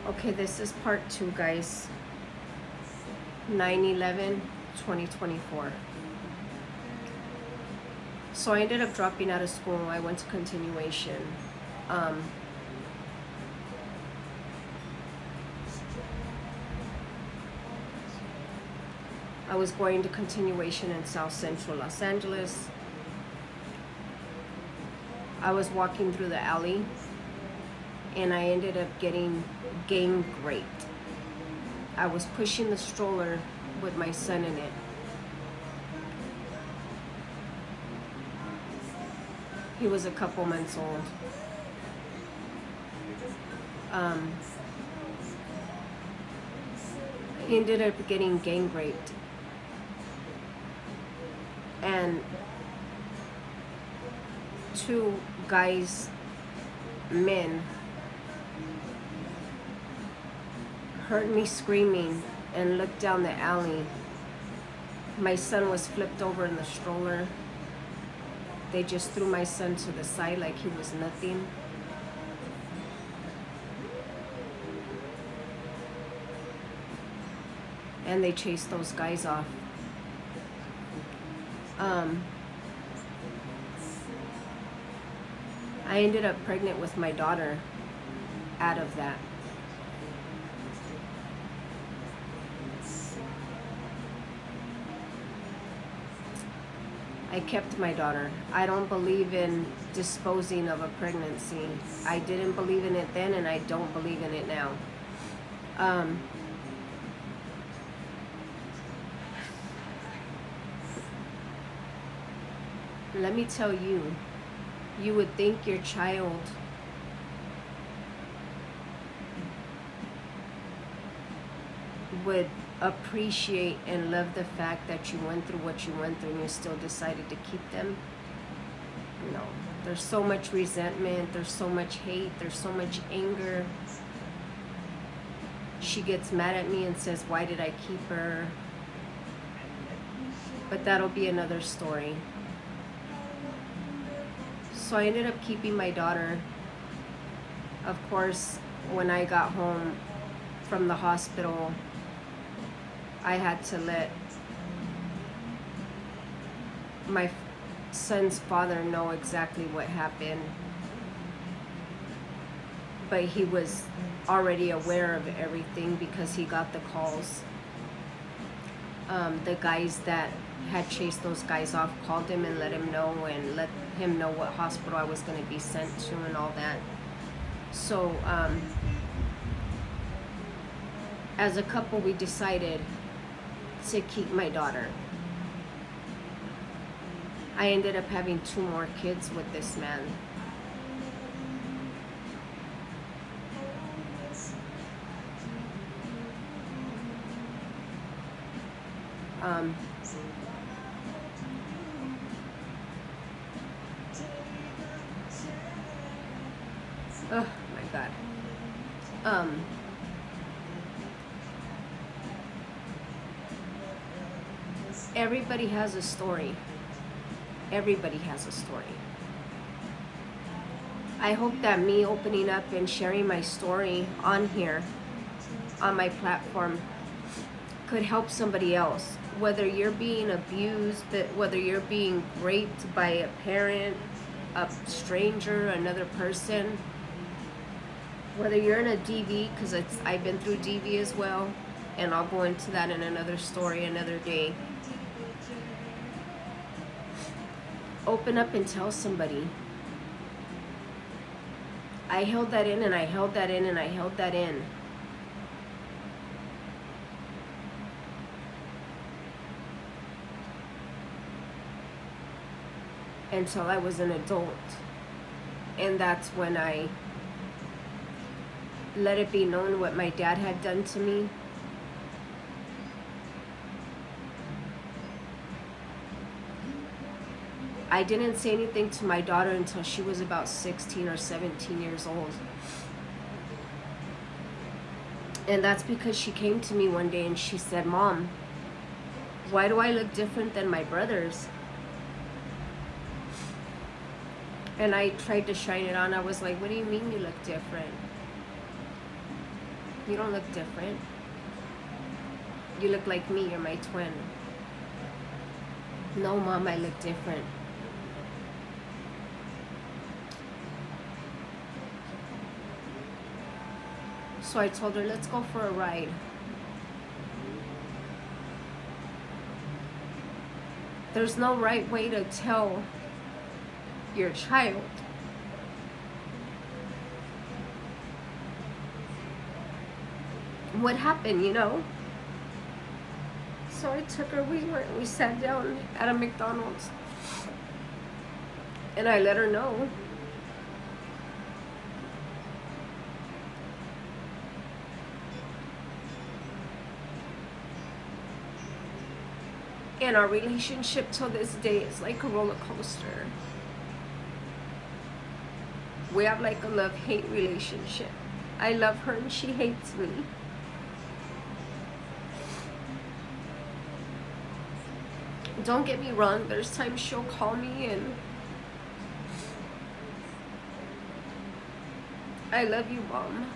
Okay, this is part 2, guys. 9/11/2024. So I ended up dropping out of school. I went to continuation. Um, I was going to continuation in South Central Los Angeles. I was walking through the alley and I ended up getting gang raped. I was pushing the stroller with my son in it. He was a couple months old. He ended up getting gang raped. And two guys, men, heard me screaming and looked down the alley. My son was flipped over in the stroller. They just threw my son to the side like he was nothing. And they chased those guys off. I ended up pregnant with my daughter out of that. I kept my daughter. I don't believe in disposing of a pregnancy. I didn't believe in it then and I don't believe in it now. Let me tell you, you would think your child would appreciate and love the fact that you went through what you went through and you still decided to keep them. No, there's so much resentment, there's so much hate, there's so much anger. She gets mad at me and says, why did I keep her? But that'll be another story. So I ended up keeping my daughter. Of course, when I got home from the hospital, I had to let my son's father know exactly what happened. But he was already aware of everything because he got the calls. The guys that had chased those guys off called him and let him know what hospital I was going to be sent to and all that. So as a couple, we decided to keep my daughter. I ended up having 2 more kids with this man. Oh my God. Everybody has a story. Everybody has a story. I hope that me opening up and sharing my story on here, on my platform, could help somebody else. Whether you're being abused, whether you're being raped by a parent, a stranger, another person, whether you're in a DV, because I've been through DV as well, and I'll go into that in another story another day. Open up and tell somebody. I held that in and I held that in and I held that in. Until I was an adult. And that's when I let it be known what my dad had done to me. I didn't say anything to my daughter until she was about 16 or 17 years old. And that's because she came to me one day and she said, Mom, why do I look different than my brothers? And I tried to shine it on. I was like, what do you mean you look different? You don't look different. You look like me. You're my twin. No, Mom, I look different. So I told her, let's go for a ride. There's no right way to tell your child what happened, you know? So I took her, we sat down at a McDonald's, and I let her know. And our relationship till this day is like a roller coaster. We have like a love-hate relationship. I love her and she hates me. Don't get me wrong, there's times she'll call me and I love you, Mom.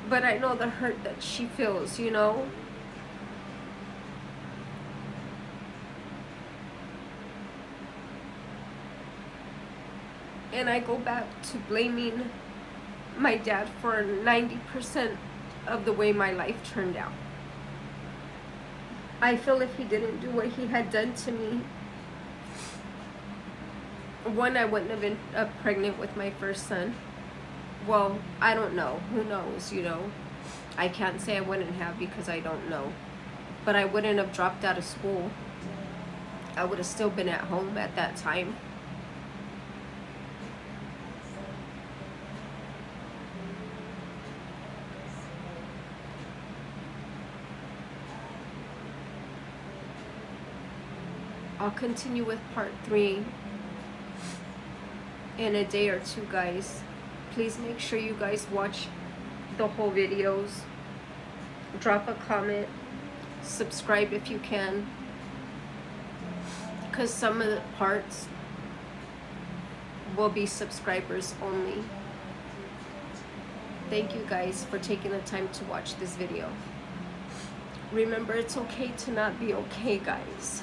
But I know the hurt that she feels, you know? And I go back to blaming my dad for 90% of the way my life turned out. I feel if he didn't do what he had done to me, one, I wouldn't have been pregnant with my first son. Well, I don't know. Who knows, you know? I can't say I wouldn't have because I don't know. But I wouldn't have dropped out of school. I would have still been at home at that time. I'll continue with part 3 in a day or two, guys. Please make sure you guys watch the whole videos. Drop a comment. Subscribe if you can. Because some of the parts will be subscribers only. Thank you guys for taking the time to watch this video. Remember, it's okay to not be okay, guys.